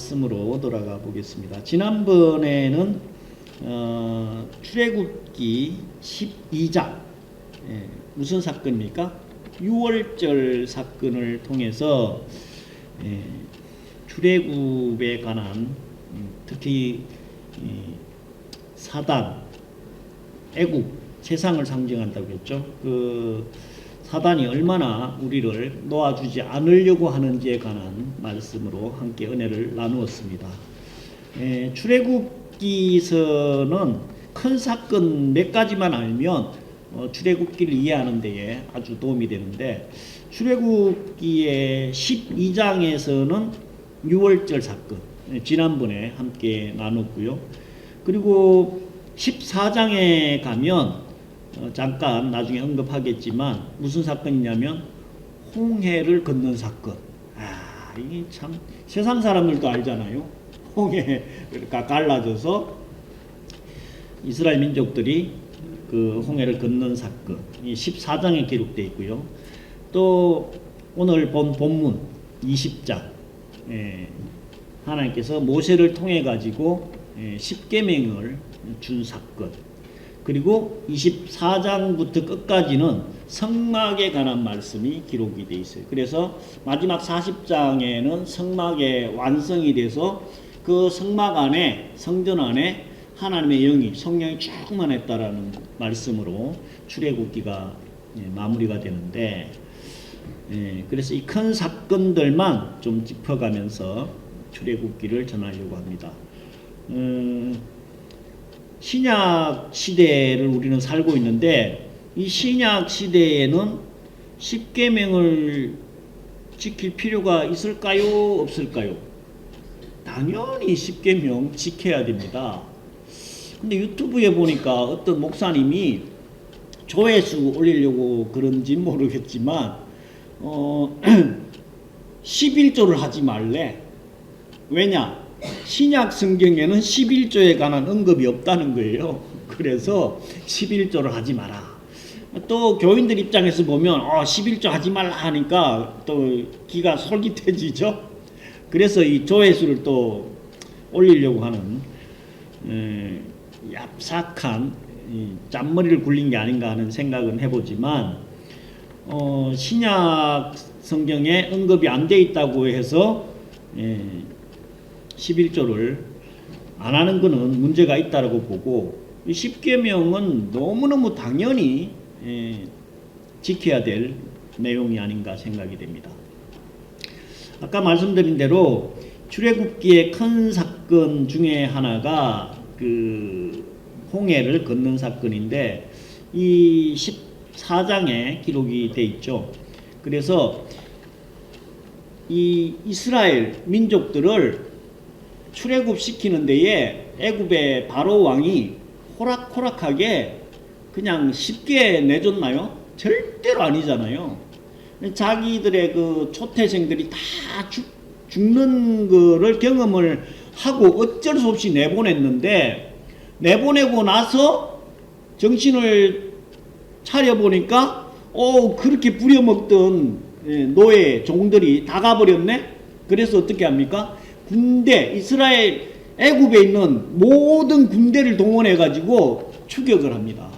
말씀으로 돌아가 보겠습니다. 지난번에는 출애굽기 12장 무슨 사건입니까? 유월절 사건을 통해서 출애굽에 관한 특히 사단, 애굽, 세상을 상징한다고 했죠. 그 사단이 얼마나 우리를 놓아주지 않으려고 하는지에 관한 말씀으로 함께 은혜를 나누었습니다. 출애굽기서는 큰 사건 몇 가지만 알면 출애굽기를 이해하는 데에 아주 도움이 되는데, 출애굽기의 12장에서는 유월절 사건 지난번에 함께 나눴고요. 그리고 14장에 가면 잠깐 나중에 언급하겠지만 무슨 사건이냐면 홍해를 건넌 사건. 이게 참 세상 사람들도 알잖아요. 홍해가 갈라져서 이스라엘 민족들이 그 홍해를 건넌 사건, 이 14장에 기록되어 있고요. 또 오늘 본 본문 20장, 하나님께서 모세를 통해 가지고 10계명을 준 사건, 그리고 24장부터 끝까지는 성막에 관한 말씀이 기록이 되어 있어요. 그래서 마지막 40장에는 성막의 완성이 돼서 그 성막 안에, 성전 안에 하나님의 영이, 성령이 충만했다라는 말씀으로 출애굽기가 마무리가 되는데, 그래서 이 큰 사건들만 좀 짚어가면서 출애굽기를 전하려고 합니다. 신약 시대를 우리는 살고 있는데, 이 신약 시대에는 십계명을 지킬 필요가 있을까요? 없을까요? 당연히 십계명 지켜야 됩니다. 근데 유튜브에 보니까 어떤 목사님이 조회수 올리려고 그런지 모르겠지만 11조를 하지 말래. 왜냐? 신약 성경에는 11조에 관한 언급이 없다는 거예요. 그래서 11조를 하지 마라. 또 교인들 입장에서 보면 11조 하지 말라 하니까 또 기가 솔깃해지죠. 그래서 이 조회수를 또 올리려고 하는 얍삭한 짠머리를 굴린 게 아닌가 하는 생각은 해보지만, 신약 성경에 언급이 안 돼 있다고 해서 11조를 안 하는 것은 문제가 있다고 보고, 이 십계명은 너무너무 당연히 지켜야 될 내용이 아닌가 생각이 됩니다. 아까 말씀드린 대로 출애굽기의 큰 사건 중에 하나가 그 홍해를 건넌 사건인데, 이 14장에 기록이 돼 있죠. 그래서 이 이스라엘 민족들을 출애굽시키는 데에 애굽의 바로 왕이 호락호락하게 그냥 쉽게 내줬나요? 절대로 아니잖아요. 자기들의 그 초태생들이 다 죽는 거를 경험을 하고 어쩔 수 없이 내보냈는데, 내보내고 나서 정신을 차려보니까 그렇게 부려먹던 노예 종들이 다 가버렸네. 그래서 어떻게 합니까? 군대, 이스라엘 애굽에 있는 모든 군대를 동원해 가지고 추격을 합니다.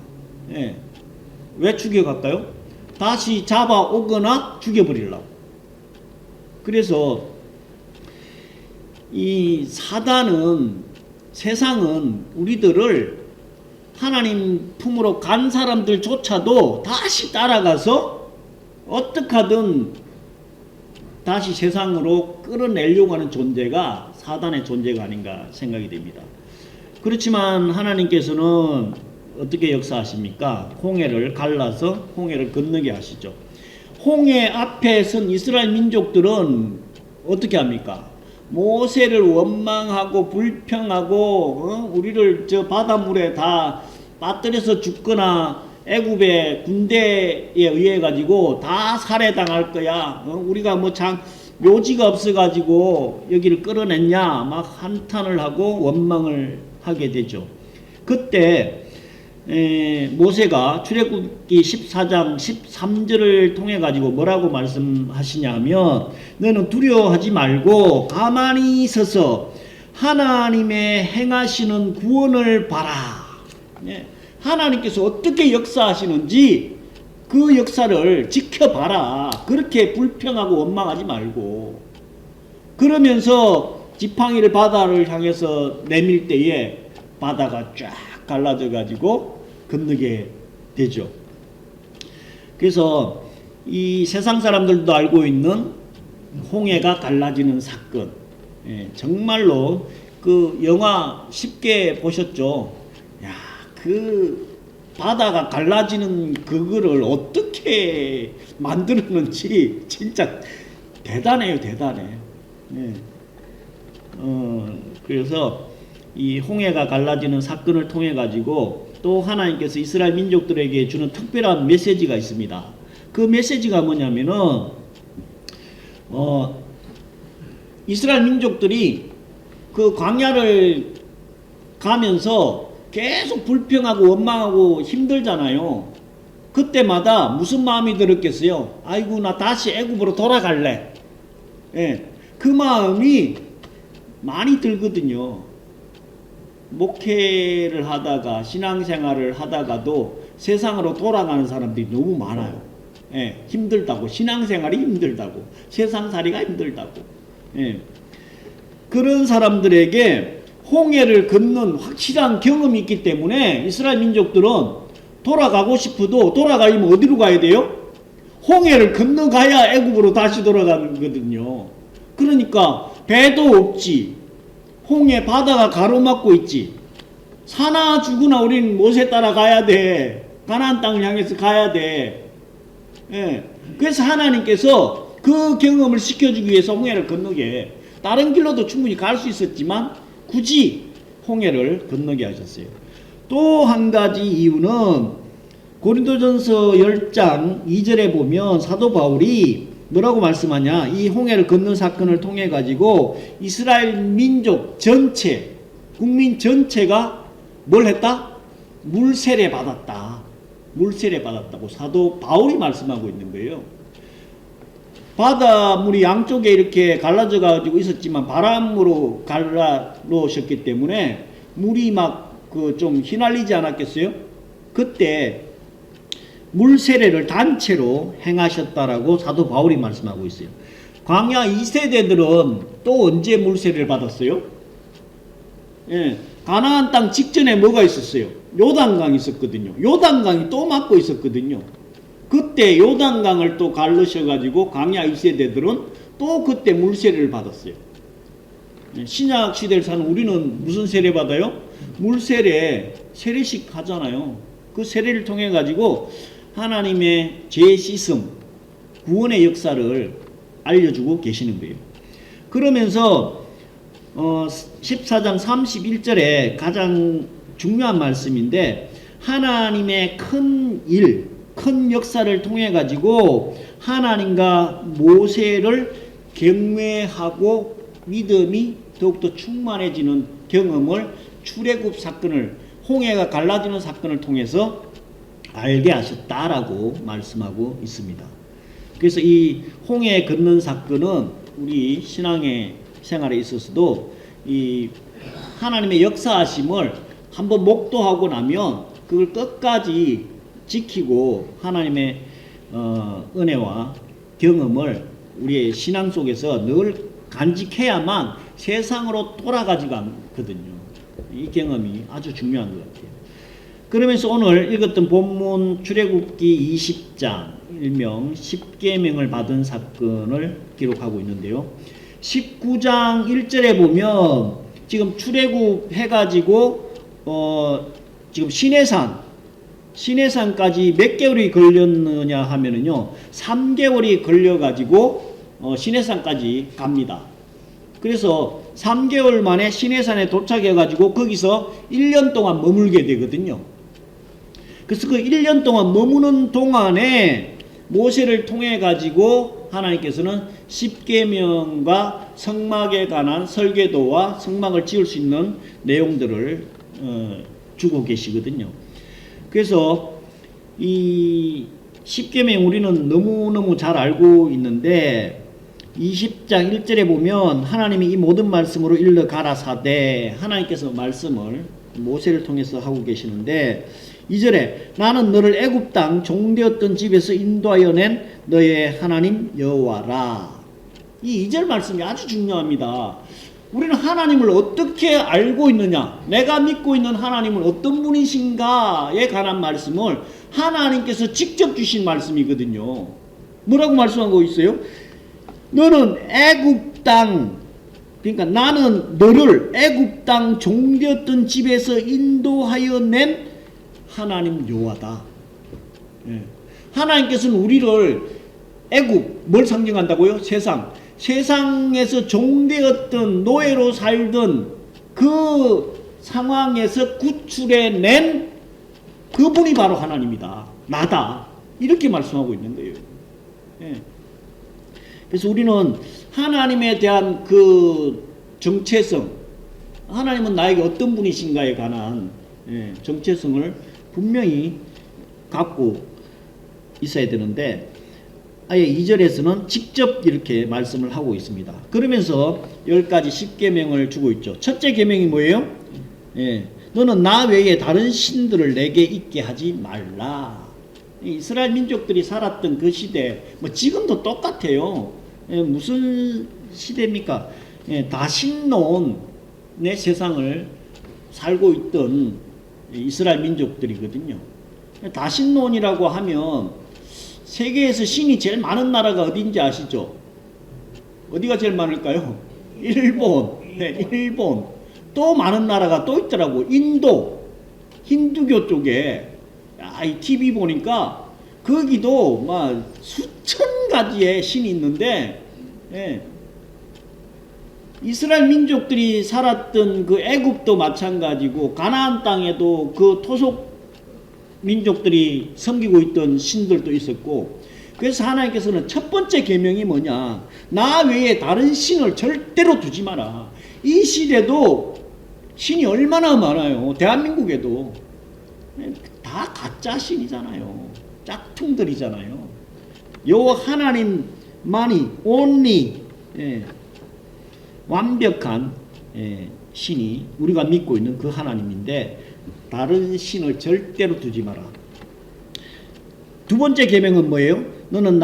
왜 추격할까요? 다시 잡아오거나 죽여버리려고. 그래서 이 사단은, 세상은 우리들을 하나님 품으로 간 사람들조차도 다시 따라가서 어떻게 하든 다시 세상으로 끌어내려고 하는 존재가 사단의 존재가 아닌가 생각이 됩니다. 그렇지만 하나님께서는 어떻게 역사하십니까? 홍해를 갈라서 홍해를 건너게 하시죠. 홍해 앞에 선 이스라엘 민족들은 어떻게 합니까? 모세를 원망하고 불평하고 우리를 저 바닷물에 다 빠뜨려서 죽거나 애굽의 군대에 의해 가지고 다 살해당할 거야. 우리가 뭐 참 묘지가 없어 가지고 여기를 끌어냈냐 막 한탄을 하고 원망을 하게 되죠. 그때 모세가 출애굽기 14장 13절을 통해 가지고 뭐라고 말씀하시냐면 너는 두려워하지 말고 가만히 서서 하나님의 행하시는 구원을 봐라. 하나님께서 어떻게 역사하시는지 그 역사를 지켜봐라. 그렇게 불평하고 원망하지 말고. 그러면서 지팡이를 바다를 향해서 내밀 때에 바다가 쫙 갈라져 가지고 건너게 되죠. 그래서 이 세상 사람들도 알고 있는 홍해가 갈라지는 사건, 정말로 그 영화 쉽게 보셨죠? 야, 그 바다가 갈라지는 그거를 어떻게 만들었는지 진짜 대단해요, 대단해. 그래서 이 홍해가 갈라지는 사건을 통해 가지고 또 하나님께서 이스라엘 민족들에게 주는 특별한 메시지가 있습니다. 그 메시지가 뭐냐면은 이스라엘 민족들이 그 광야를 가면서 계속 불평하고 원망하고 힘들잖아요. 그때마다 무슨 마음이 들었겠어요? 아이고 나 다시 애굽으로 돌아갈래. 그 마음이 많이 들거든요. 목회를 하다가 신앙생활을 하다가도 세상으로 돌아가는 사람들이 너무 많아요. 힘들다고, 신앙생활이 힘들다고, 세상살이가 힘들다고. 그런 사람들에게 홍해를 걷는 확실한 경험이 있기 때문에 이스라엘 민족들은 돌아가고 싶어도 돌아가려면 어디로 가야 돼요? 홍해를 건너가야 애굽으로 다시 돌아가거든요. 그러니까 배도 없지, 홍해 바다가 가로막고 있지, 사나 죽으나 우리는 모세 따라 가야 돼. 가나안 땅을 향해서 가야 돼. 그래서 하나님께서 그 경험을 시켜주기 위해서 홍해를 건너게, 다른 길로도 충분히 갈 수 있었지만 굳이 홍해를 건너게 하셨어요. 또 한 가지 이유는 고린도전서 10장 2절에 보면 사도 바울이 뭐라고 말씀하냐, 이 홍해를 걷는 사건을 통해 가지고 이스라엘 민족 전체, 국민 전체가 뭘 했다? 물세례 받았다. 물세례 받았다고 사도 바울이 말씀하고 있는 거예요. 바다물이 양쪽에 이렇게 갈라져 가지고 있었지만 바람으로 갈라놓으셨기 때문에 물이 막 그 좀 휘날리지 않았겠어요? 그때 물세례를 단체로 행하셨다라고 사도 바울이 말씀하고 있어요. 광야 2세대들은 또 언제 물세례를 받았어요? 가나안 땅 직전에 뭐가 있었어요? 요단강이 있었거든요. 요단강이 또 막고 있었거든요. 그때 요단강을 또 갈르셔가지고 광야 2세대들은 또 그때 물세례를 받았어요. 신약 시대를 사는 우리는 무슨 세례 받아요? 물세례, 세례식 하잖아요. 그 세례를 통해 가지고 하나님의 죄 씻음, 구원의 역사를 알려주고 계시는 거예요. 그러면서 14장 31절에 가장 중요한 말씀인데, 하나님의 큰 일, 큰 역사를 통해 가지고 하나님과 모세를 경외하고 믿음이 더욱더 충만해지는 경험을 출애굽 사건을, 홍해가 갈라지는 사건을 통해서 알게 하셨다라고 말씀하고 있습니다. 그래서 이 홍해 걷는 사건은 우리 신앙의 생활에 있어서도 이 하나님의 역사하심을 한번 목도하고 나면 그걸 끝까지 지키고 하나님의 은혜와 경험을 우리의 신앙 속에서 늘 간직해야만 세상으로 돌아가지가 않거든요. 이 경험이 아주 중요한 것 같아요. 그러면서 오늘 읽었던 본문 출애굽기 20장 일명 10계명을 받은 사건을 기록하고 있는데요. 19장 1절에 보면 지금 출애굽 해가지고 지금 시내산까지 몇 개월이 걸렸느냐 하면은요, 3개월이 걸려가지고 시내산까지 갑니다. 그래서 3개월 만에 시내산에 도착해가지고 거기서 1년 동안 머물게 되거든요. 그래서 그 1년 동안 머무는 동안에 모세를 통해 가지고 하나님께서는 10계명과 성막에 관한 설계도와 성막을 지을 수 있는 내용들을 주고 계시거든요. 그래서 이 십계명 우리는 너무너무 잘 알고 있는데 20장 1절에 보면 하나님이 이 모든 말씀으로 일러 가라사대, 하나님께서 말씀을 모세를 통해서 하고 계시는데 2절에 나는 너를 애굽 땅 종되었던 집에서 인도하여 낸 너의 하나님 여호와라. 이 2절 말씀이 아주 중요합니다. 우리는 하나님을 어떻게 알고 있느냐, 내가 믿고 있는 하나님은 어떤 분이신가에 관한 말씀을 하나님께서 직접 주신 말씀이거든요. 뭐라고 말씀하고 있어요? 너는 애굽 땅, 그러니까 나는 너를 애굽 땅 종되었던 집에서 인도하여 낸 하나님 여호와다. 예. 하나님께서는 우리를 애굽, 뭘 상징한다고요? 세상에서 종되었던 노예로 살던 그 상황에서 구출해낸 그분이 바로 하나님이다. 나다. 이렇게 말씀하고 있는 거예요. 예. 그래서 우리는 하나님에 대한 그 정체성, 하나님은 나에게 어떤 분이신가에 관한 정체성을 분명히 갖고 있어야 되는데 아예 2절에서는 직접 이렇게 말씀을 하고 있습니다. 그러면서 10가지 10계명을 주고 있죠. 첫째 계명이 뭐예요? 너는 나 외에 다른 신들을 내게 있게 하지 말라. 이스라엘 민족들이 살았던 그 시대, 뭐 지금도 똑같아요. 무슨 시대입니까? 다신론의 세상을 살고 있던 이스라엘 민족들이거든요. 다신론이라고 하면 세계에서 신이 제일 많은 나라가 어딘지 아시죠? 어디가 제일 많을까요? 일본. 일본. 또 많은 나라가 또 있더라고. 인도. 힌두교 쪽에. 이 TV 보니까 거기도 막 수천 가지의 신이 있는데, 이스라엘 민족들이 살았던 그 애굽도 마찬가지고 가나안 땅에도 그 토속 민족들이 섬기고 있던 신들도 있었고, 그래서 하나님께서는 첫 번째 계명이 뭐냐? 나 외에 다른 신을 절대로 두지 마라. 이 시대도 신이 얼마나 많아요. 대한민국에도 다 가짜 신이잖아요. 짝퉁들이잖아요. 여호와 하나님만이 only 완벽한 신이 우리가 믿고 있는 그 하나님인데 다른 신을 절대로 두지 마라. 두 번째 계명은 뭐예요? 너는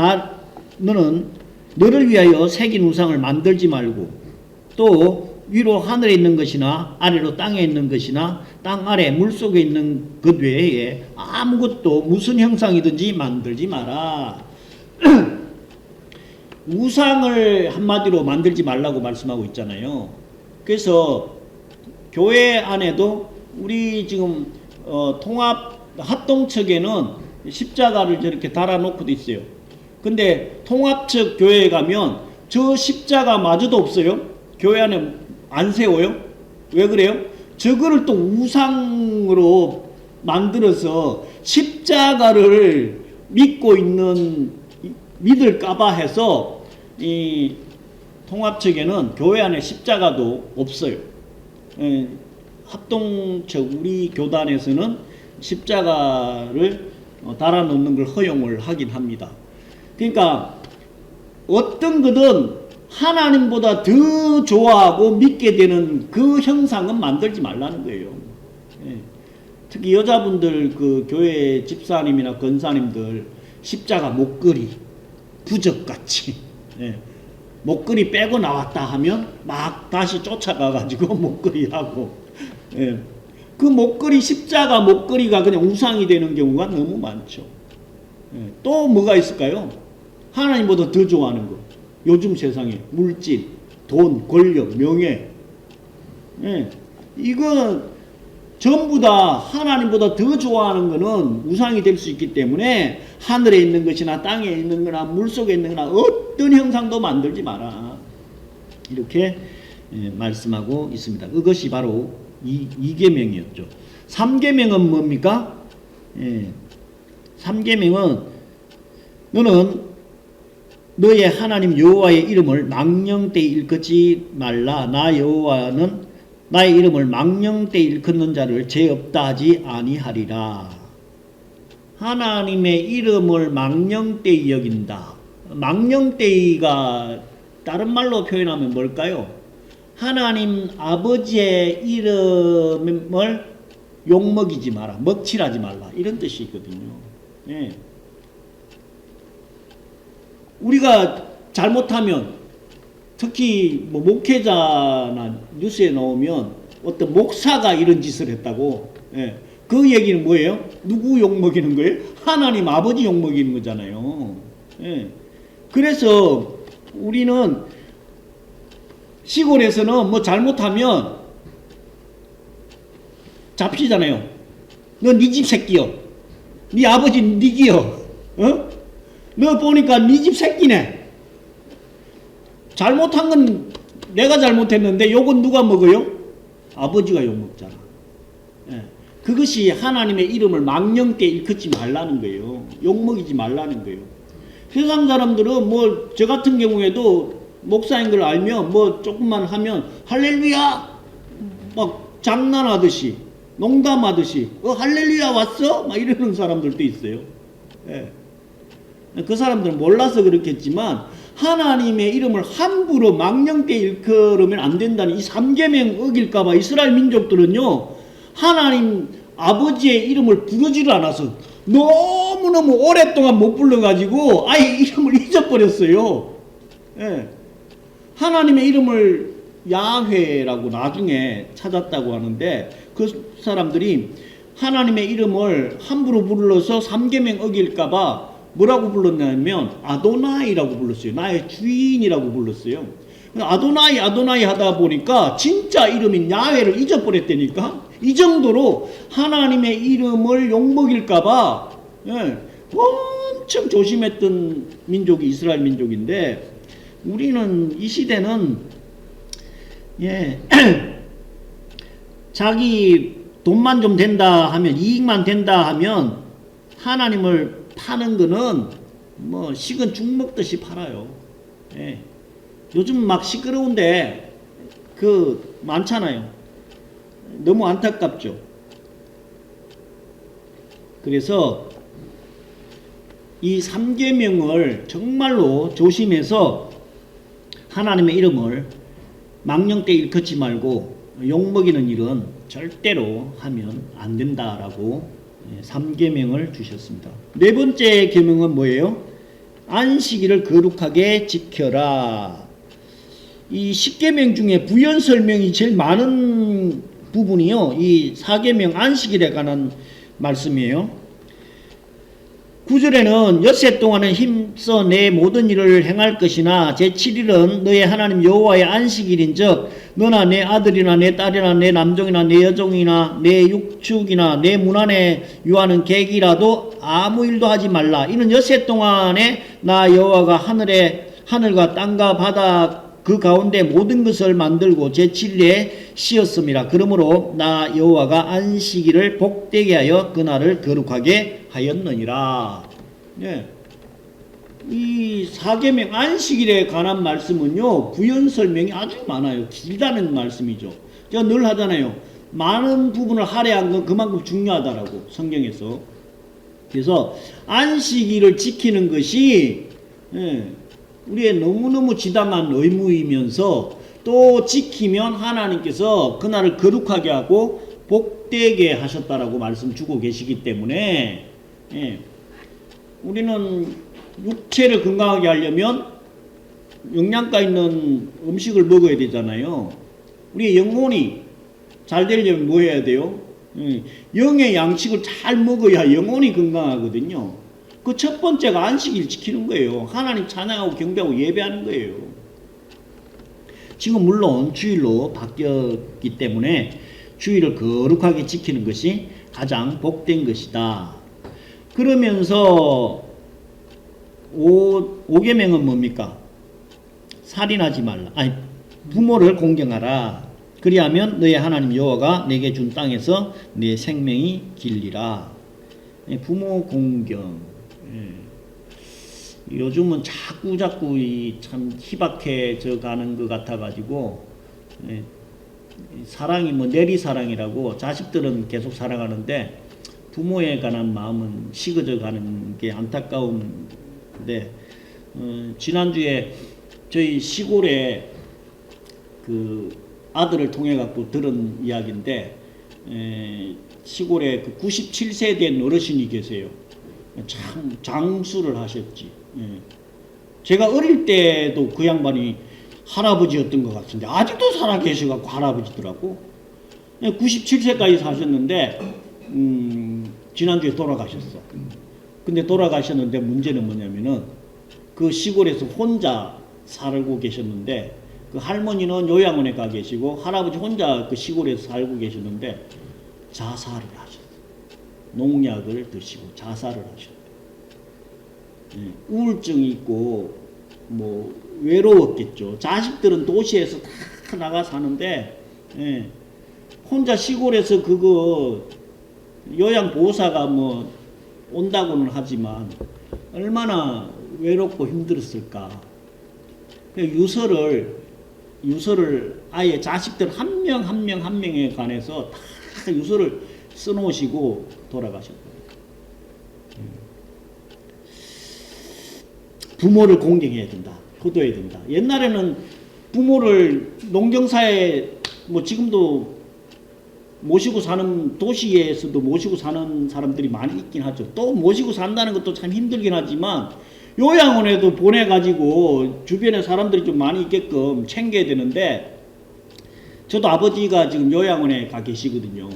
너를 위하여 새긴 우상을 만들지 말고 또 위로 하늘에 있는 것이나 아래로 땅에 있는 것이나 땅 아래 물속에 있는 것 외에 아무것도 무슨 형상이든지 만들지 마라. 우상을 한마디로 만들지 말라고 말씀하고 있잖아요. 그래서 교회 안에도 우리 지금 통합 합동측에는 십자가를 저렇게 달아놓고도 있어요. 근데 통합측 교회에 가면 저 십자가마저도 없어요. 교회 안에 안 세워요. 왜 그래요? 저거를 또 우상으로 만들어서 십자가를 믿을까봐 해서 이 통합 측에는 교회 안에 십자가도 없어요. 합동측 우리 교단에서는 십자가를 달아놓는 걸 허용을 하긴 합니다. 그러니까 어떤 거든 하나님보다 더 좋아하고 믿게 되는 그 형상은 만들지 말라는 거예요. 특히 여자분들 그 교회 집사님이나 권사님들 십자가 목걸이 부적같이 목걸이 빼고 나왔다 하면 막 다시 쫓아가 가지고 목걸이 하고 그 목걸이 십자가 목걸이가 그냥 우상이 되는 경우가 너무 많죠. 또 뭐가 있을까요? 하나님보다 더 좋아하는 거. 요즘 세상에 물질, 돈, 권력, 명예, 이거 전부 다 하나님보다 더 좋아하는 거는 우상이 될 수 있기 때문에 하늘에 있는 것이나 땅에 있는 거나 물속에 있는 거나 어떤 형상도 만들지 마라. 이렇게 말씀하고 있습니다. 그것이 바로 2계명이었죠. 3계명은 뭡니까? 3계명은 너는 너의 하나님 여호와의 이름을 망령되이 일컫지 말라. 나 여호와는 나의 이름을 망령되이 일컫는 자를 죄 없다 하지 아니하리라. 하나님의 이름을 망령되이 여긴다. 망령되이가 다른 말로 표현하면 뭘까요? 하나님 아버지의 이름을 욕먹이지 마라. 먹칠하지 말라. 이런 뜻이 있거든요. 예. 우리가 잘못하면 특히 뭐 목회자나 뉴스에 나오면 어떤 목사가 이런 짓을 했다고. 예. 그 얘기는 뭐예요? 누구 욕먹이는 거예요? 하나님 아버지 욕먹이는 거잖아요. 예. 그래서 우리는 시골에서는 뭐 잘못하면 잡히잖아요. 너 네 집 새끼요. 네 아버지 네 기요. 어? 너 보니까 네 집 새끼네. 잘못한 건 내가 잘못했는데 욕은 누가 먹어요? 아버지가 욕 먹잖아. 예. 그것이 하나님의 이름을 망령되이 일컫지 말라는 거예요. 욕 먹이지 말라는 거예요. 세상 사람들은 뭐 저 같은 경우에도 목사인 걸 알면 뭐 조금만 하면 할렐루야 막 장난하듯이 농담하듯이 할렐루야 왔어? 막 이러는 사람들도 있어요. 예. 그 사람들은 몰라서 그렇겠지만 하나님의 이름을 함부로 망령되이 일컬으면 안 된다는 이 3계명 어길까봐 이스라엘 민족들은요 하나님 아버지의 이름을 부르지를 않아서 너무너무 오랫동안 못 불러가지고 아예 이름을 잊어버렸어요. 예. 하나님의 이름을 야훼라고 나중에 찾았다고 하는데 그 사람들이 하나님의 이름을 함부로 불러서 3계명 어길까봐 뭐라고 불렀냐면 아도나이라고 불렀어요. 나의 주인이라고 불렀어요. 아도나이 아도나이 하다 보니까 진짜 이름인 야훼를 잊어버렸다니까. 이 정도로 하나님의 이름을 욕먹일까봐 예, 엄청 조심했던 민족이 이스라엘 민족인데 우리는 이 시대는 예, 자기 돈만 좀 된다 하면 이익만 된다 하면 하나님을 파는 거는 뭐 식은 죽 먹듯이 팔아요. 예. 요즘 막 시끄러운데 그 많잖아요. 너무 안타깝죠. 그래서 이 3계명을 정말로 조심해서 하나님의 이름을 망령되이 일컫지 말고 욕먹이는 일은 절대로 하면 안 된다라고 3계명을 주셨습니다. 네 번째 계명은 뭐예요? 안식일을 거룩하게 지켜라. 이 10계명 중에 부연 설명이 제일 많은 부분이요. 이 4계명 안식일에 관한 말씀이에요. 9절에는 엿새 동안은 힘써 내 모든 일을 행할 것이나 제7일은 너의 하나님 여호와의 안식일인즉 너나 내 아들이나 내 딸이나 내 남종이나 내 여종이나 내 육축이나 내 문 안에 유하는 객이라도 아무 일도 하지 말라. 이는 엿새 동안에 나 여호와가 하늘과 땅과 바다 그 가운데 모든 것을 만들고 제7일에 쉬었음이라. 그러므로 나 여호와가 안식일을 복되게 하여 그날을 거룩하게 하였느니라. 네. 이 4계명 안식일에 관한 말씀은요 부연 설명이 아주 많아요. 길다는 말씀이죠. 제가 늘 하잖아요. 많은 부분을 할애한 건 그만큼 중요하다라고 성경에서. 그래서 안식일을 지키는 것이 우리의 너무너무 지당한 의무이면서 또 지키면 하나님께서 그날을 거룩하게 하고 복되게 하셨다라고 말씀 주고 계시기 때문에 우리는 육체를 건강하게 하려면 영양가 있는 음식을 먹어야 되잖아요. 우리 영혼이 잘 되려면 뭐 해야 돼요? 영의 양식을 잘 먹어야 영혼이 건강하거든요. 그 첫 번째가 안식일 지키는 거예요. 하나님 찬양하고 경배하고 예배하는 거예요. 지금 물론 주일로 바뀌었기 때문에 주일을 거룩하게 지키는 것이 가장 복된 것이다. 그러면서 5계명은 뭡니까? 살인하지 말라. 아니, 부모를 공경하라. 그리하면 너의 하나님 여호와가 내게 준 땅에서 내 생명이 길리라. 부모 공경. 요즘은 자꾸 참 희박해져 가는 것 같아가지고 사랑이 뭐 내리사랑이라고 자식들은 계속 사랑하는데 부모에 관한 마음은 식어져 가는 게 안타까운데, 지난주에 저희 시골에 그 아들을 통해 갖고 들은 이야기인데, 시골에 그 97세 된 어르신이 계세요. 참 장수를 하셨지. 제가 어릴 때도 그 양반이 할아버지였던 것 같은데 아직도 살아 계셔갖고 할아버지더라고. 97세까지 사셨는데 지난주에 돌아가셨어. 근데 돌아가셨는데 문제는 뭐냐면은 그 시골에서 혼자 살고 계셨는데, 그 할머니는 요양원에 가 계시고 할아버지 혼자 그 시골에서 살고 계셨는데 자살을 하셨어요. 농약을 드시고 자살을 하셨어요. 우울증이 있고 뭐 외로웠겠죠. 자식들은 도시에서 다 나가 사는데 혼자 시골에서 그거 요양보호사가 뭐 온다고는 하지만 얼마나 외롭고 힘들었을까. 유서를 아예 자식들 한 명 한 명에 관해서 다 유서를 써놓으시고 돌아가셨고, 부모를 공경해야 된다, 효도해야 된다. 옛날에는 부모를 농경사에 뭐 지금도 모시고 사는, 도시에서도 모시고 사는 사람들이 많이 있긴 하죠. 또 모시고 산다는 것도 참 힘들긴 하지만 요양원에도 보내가지고 주변에 사람들이 좀 많이 있게끔 챙겨야 되는데, 저도 아버지가 지금 요양원에 가 계시거든요.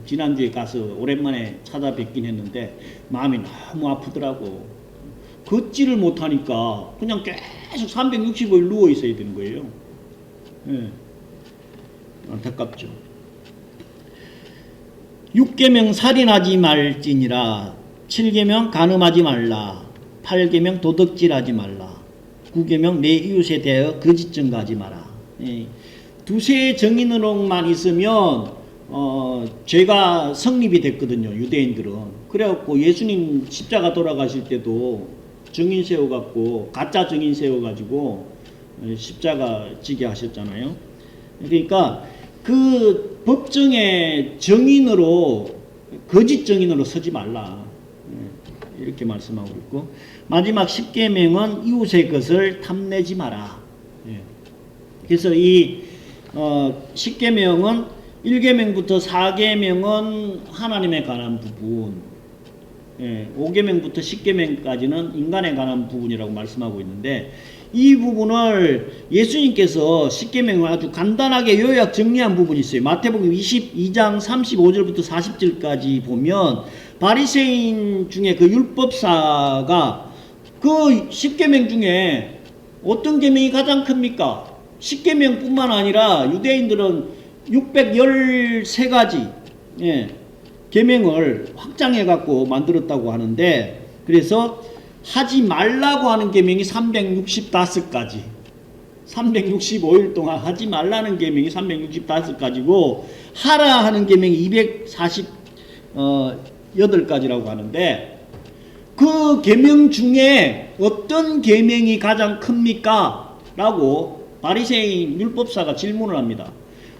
지난주에 가서 오랜만에 찾아뵙긴 했는데 마음이 너무 아프더라고. 걷지를 못하니까 그냥 계속 365일 누워 있어야 되는 거예요. 안타깝죠. 6계명 살인하지 말지니라, 7계명 간음하지 말라, 8계명 도둑질하지 말라, 9계명 내 이웃에 대하여 거짓 증거하지 마라. 두세 정인으로만 있으면 죄가 성립이 됐거든요, 유대인들은. 그래갖고 예수님 십자가 돌아가실 때도 증인 세워갖고, 가짜 증인 세워가지고 십자가 지게 하셨잖아요. 그러니까 그 법정의 정인으로, 거짓 정인으로 서지 말라, 이렇게 말씀하고 있고, 마지막 10계명은 이웃의 것을 탐내지 마라. 그래서 이 10계명은 1계명부터 4계명은 하나님에 관한 부분, 5계명부터 10계명까지는 인간에 관한 부분이라고 말씀하고 있는데, 이 부분을 예수님께서 10계명을 아주 간단하게 요약 정리한 부분이 있어요. 마태복음 22장 35절부터 40절까지 보면 바리새인 중에 그 율법사가 그 10계명 중에 어떤 계명이 가장 큽니까? 10계명뿐만 아니라 유대인들은 613가지 계명을 확장해 갖고 만들었다고 하는데, 그래서 하지 말라고 하는 계명이 365가지, 365일 동안 하지 말라는 계명이 365가지고 하라 하는 계명이 248가지라고 하는데, 그 계명 중에 어떤 계명이 가장 큽니까? 라고 바리새인 율법사가 질문을 합니다.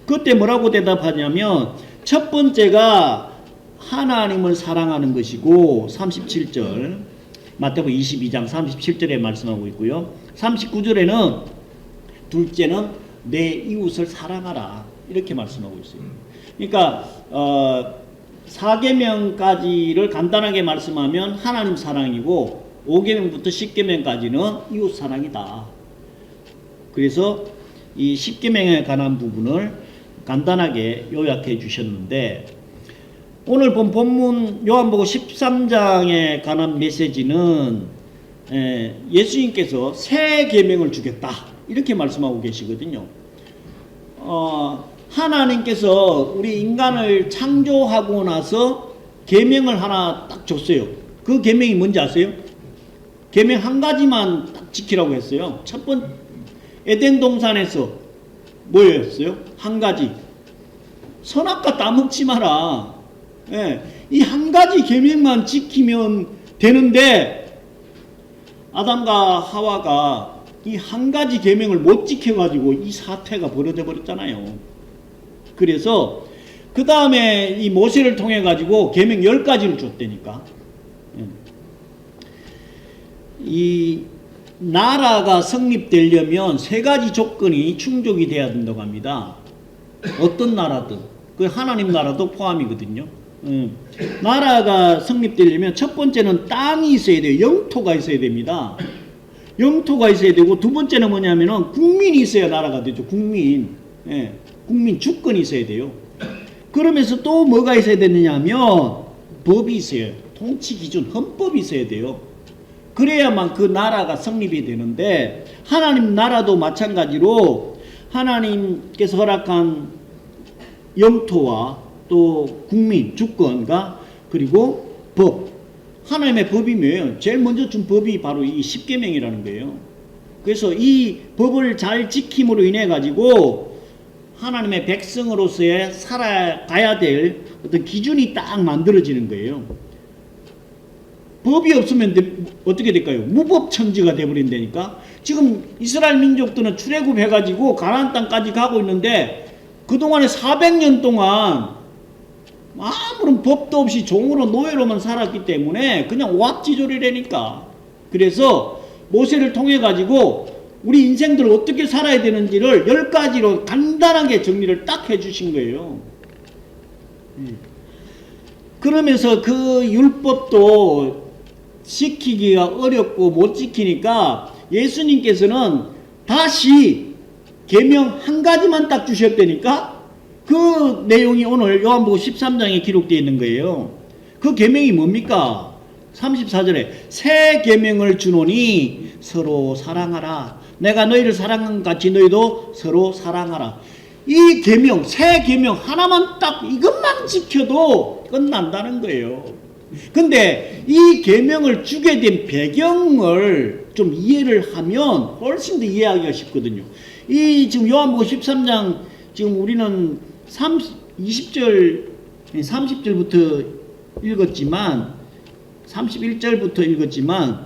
그때 뭐라고 대답하냐면, 첫 번째가 하나님을 사랑하는 것이고 37절, 마태복음 22장 37절에 말씀하고 있고요. 39절에는 둘째는 내 이웃을 사랑하라, 이렇게 말씀하고 있어요. 그러니까 4계명까지를 간단하게 말씀하면 하나님 사랑이고 5계명부터 10계명까지는 이웃 사랑이다. 그래서 이 10계명에 관한 부분을 간단하게 요약해 주셨는데, 오늘 본 본문 요한복음 13장에 관한 메시지는 예수님께서 새 계명을 주겠다, 이렇게 말씀하고 계시거든요. 하나님께서 우리 인간을 창조하고 나서 계명을 하나 딱 줬어요. 그 계명이 뭔지 아세요? 계명 한 가지만 딱 지키라고 했어요. 첫 번째, 에덴 동산에서 뭐였어요? 한 가지, 선악과 따먹지 마라. 이 한 가지 계명만 지키면 되는데, 아담과 하와가 이 한 가지 계명을 못 지켜가지고 이 사태가 벌어져 버렸잖아요. 그래서 그 다음에 이 모세를 통해 가지고 계명 10가지를 줬다니까. 이 나라가 성립되려면 3가지 조건이 충족이 돼야 된다고 합니다. 어떤 나라든 그 하나님 나라도 포함이거든요. 나라가 성립되려면 첫 번째는 땅이 있어야 돼요. 영토가 있어야 됩니다. 영토가 있어야 되고, 두 번째는 뭐냐면은 국민이 있어야 나라가 되죠. 국민. 국민 주권이 있어야 돼요. 그러면서 또 뭐가 있어야 되느냐면 법이 있어요. 통치 기준, 헌법이 있어야 돼요. 그래야만 그 나라가 성립이 되는데, 하나님 나라도 마찬가지로 하나님께서 허락한 영토와 또 국민, 주권과 그리고 법. 하나님의 법이 뭐예요? 제일 먼저 준 법이 바로 이 십계명이라는 거예요. 그래서 이 법을 잘 지킴으로 인해 가지고 하나님의 백성으로서의 살아가야 될 어떤 기준이 딱 만들어지는 거예요. 법이 없으면 어떻게 될까요? 무법천지가 되어버린다니까. 지금 이스라엘 민족들은 출애굽해가지고 가나안 땅까지 가고 있는데, 그동안에 400년 동안 아무런 법도 없이 종으로 노예로만 살았기 때문에 그냥 오합지졸이라니까. 그래서 모세를 통해 가지고 우리 인생들 어떻게 살아야 되는지를 10가지로 간단하게 정리를 딱 해주신 거예요. 그러면서 그 율법도 지키기가 어렵고 못 지키니까 예수님께서는 다시 계명 한 가지만 딱 주셨다니까. 그 내용이 오늘 요한복음 13장에 기록되어 있는 거예요. 그 계명이 뭡니까? 34절에 새 계명을 주노니 서로 사랑하라. 내가 너희를 사랑한 같이 너희도 서로 사랑하라. 이 계명, 새 계명 하나만 딱 이것만 지켜도 끝난다는 거예요. 근데 이 계명을 주게 된 배경을 좀 이해를 하면 훨씬 더 이해하기가 쉽거든요. 이 지금 요한복음 13장 지금 우리는 20절, 30절부터 읽었지만 31절부터 읽었지만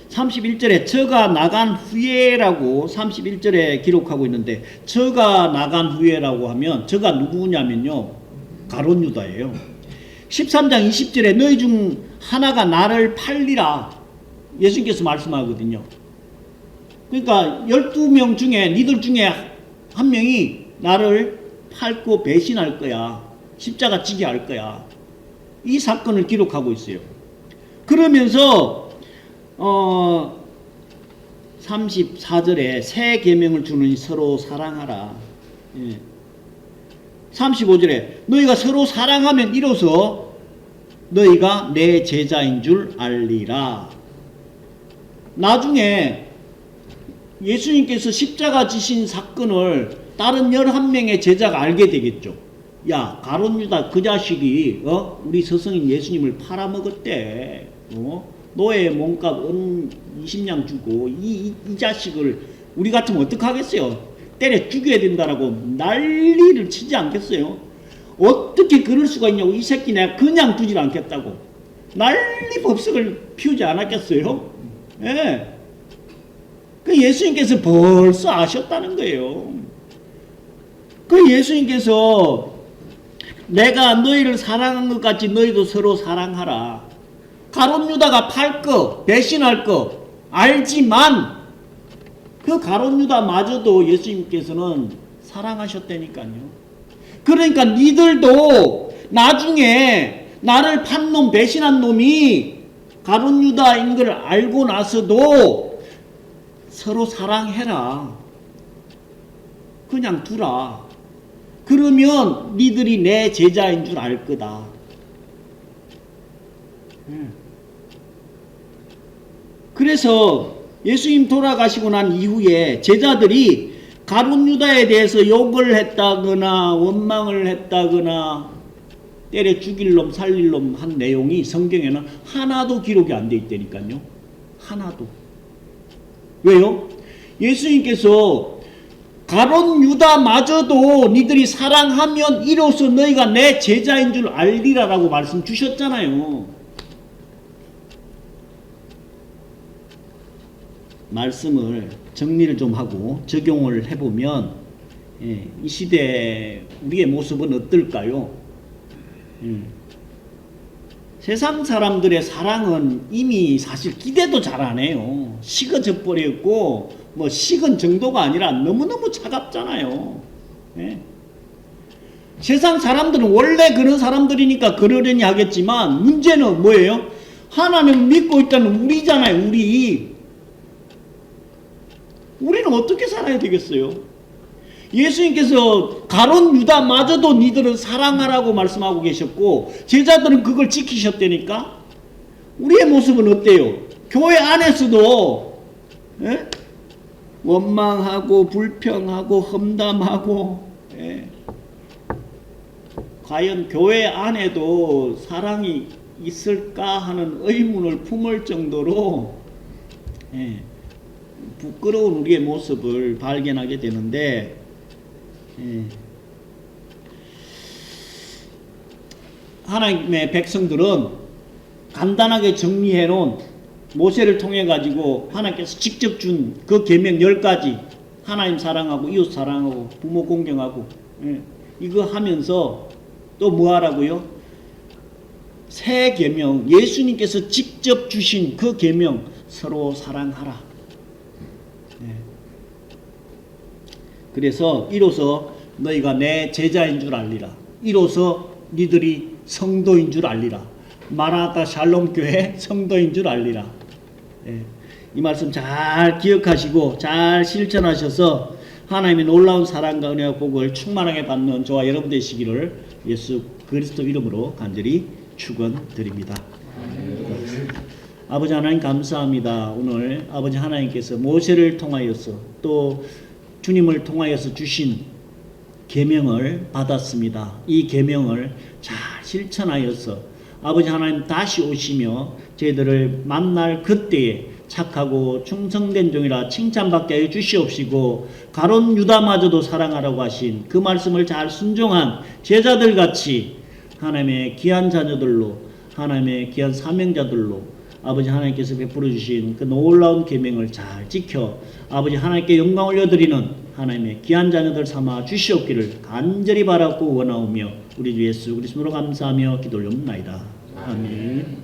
31절에 저가 나간 후에라고 31절에 기록하고 있는데, 저가 나간 후에라고 하면 저가 누구냐면요, 가룟 유다예요. 13장 20절에 너희 중 하나가 나를 팔리라 예수님께서 말씀하거든요. 그러니까 12명 중에 니들 중에 한 명이 나를 팔고 배신할 거야. 십자가 지게 할 거야. 이 사건을 기록하고 있어요. 그러면서 34절에 새 계명을 주는 서로 사랑하라. 35절에 너희가 서로 사랑하면 이로써 너희가 내 제자인 줄 알리라. 나중에 예수님께서 십자가 지신 사건을 다른 11명의 제자가 알게 되겠죠. 야, 가룟 유다 그 자식이 우리 스승인 예수님을 팔아먹었대. 노예 몸값 20냥 주고 이 자식을 우리 같으면 어떡하겠어요? 때려 죽여야 된다라고 난리를 치지 않겠어요? 어떻게 그럴 수가 있냐고. 이 새끼 내가 그냥 두질 않겠다고 난리 법석을 피우지 않았겠어요? 예. 그 예수님께서 벌써 아셨다는 거예요. 그 예수님께서 내가 너희를 사랑한 것 같이 너희도 서로 사랑하라. 가룟 유다가 팔 거, 배신할 거 알지만 그 가룟 유다마저도 예수님께서는 사랑하셨다니까요. 그러니까 니들도 나중에 나를 판 놈, 배신한 놈이 가룟 유다인 걸 알고 나서도 서로 사랑해라. 그냥 두라. 그러면 니들이 내 제자인 줄 알 거다. 그래서 예수님 돌아가시고 난 이후에 제자들이 가룟 유다에 대해서 욕을 했다거나 원망을 했다거나 때려 죽일 놈 살릴 놈 한 내용이 성경에는 하나도 기록이 안 돼 있다니까요. 하나도. 왜요? 예수님께서 가룟 유다마저도 니들이 사랑하면 이로써 너희가 내 제자인 줄 알리라라고 말씀 주셨잖아요. 말씀을 정리를 좀 하고 적용을 해보면 이 시대 우리의 모습은 어떨까요? 세상 사람들의 사랑은 이미 사실 기대도 잘 안 해요. 식어져 버렸고, 뭐 식은 정도가 아니라 너무너무 차갑잖아요. 예. 세상 사람들은 원래 그런 사람들이니까 그러려니 하겠지만, 문제는 뭐예요? 하나님 믿고 있다는 우리잖아요. 우리는 어떻게 살아야 되겠어요? 예수님께서 가룟 유다마저도 니들은 사랑하라고 말씀하고 계셨고 제자들은 그걸 지키셨다니까. 우리의 모습은 어때요? 교회 안에서도 원망하고 불평하고 험담하고 과연 교회 안에도 사랑이 있을까 하는 의문을 품을 정도로 부끄러운 우리의 모습을 발견하게 되는데, 하나님의 백성들은 간단하게 정리해 놓은 모세를 통해 가지고 하나님께서 직접 준 그 계명 10가지, 하나님 사랑하고 이웃 사랑하고 부모 공경하고 이거 하면서 또 뭐 하라고요? 새 계명, 예수님께서 직접 주신 그 계명, 서로 사랑하라. 그래서 이로써 너희가 내 제자인 줄 알리라. 이로써 니들이 성도인 줄 알리라. 마라나타 샬롬 교회 성도인 줄 알리라. 이 말씀 잘 기억하시고 잘 실천하셔서 하나님의 놀라운 사랑과 은혜와 복을 충만하게 받는 저와 여러분 되시기를 예수 그리스도 이름으로 간절히 축원드립니다. 아버지 하나님 감사합니다. 오늘 아버지 하나님께서 모세를 통하여서 또 주님을 통하여서 주신 계명을 받았습니다. 이 계명을 잘 실천하여서 아버지 하나님 다시 오시며 저희들을 만날 그때에 착하고 충성된 종이라 칭찬받게 하여 주시옵시고, 가룟 유다마저도 사랑하라고 하신 그 말씀을 잘 순종한 제자들같이 하나님의 귀한 자녀들로, 하나님의 귀한 사명자들로 아버지 하나님께서 베풀어 주신 그 놀라운 계명을 잘 지켜 아버지 하나님께 영광 올려드리는 하나님의 귀한 자녀들 삼아 주시옵기를 간절히 바라고 원하오며 우리 주 예수 그리스도로 감사하며 기도 올려옵나이다. 아멘.